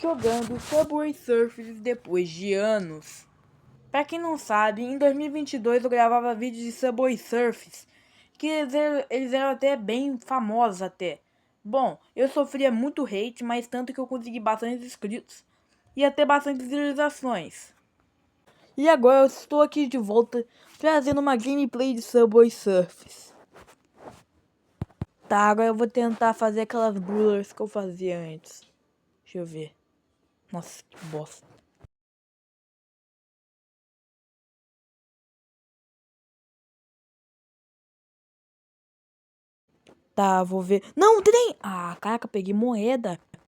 jogando Subway Surfers depois de anos. Pra quem não sabe, em 2022 eu gravava vídeos de Subway Surfers, que eles eram até bem famosos até. Bom, eu sofria muito hate, mas tanto que eu consegui bastante inscritos e até bastante visualizações. E agora eu estou aqui de volta, trazendo uma gameplay de Subway Surfers. Tá, agora eu vou tentar fazer aquelas brawlers que eu fazia antes. Deixa eu ver. Nossa, que bosta. Tá, vou ver. Não, trem! Ah, caraca, peguei moeda.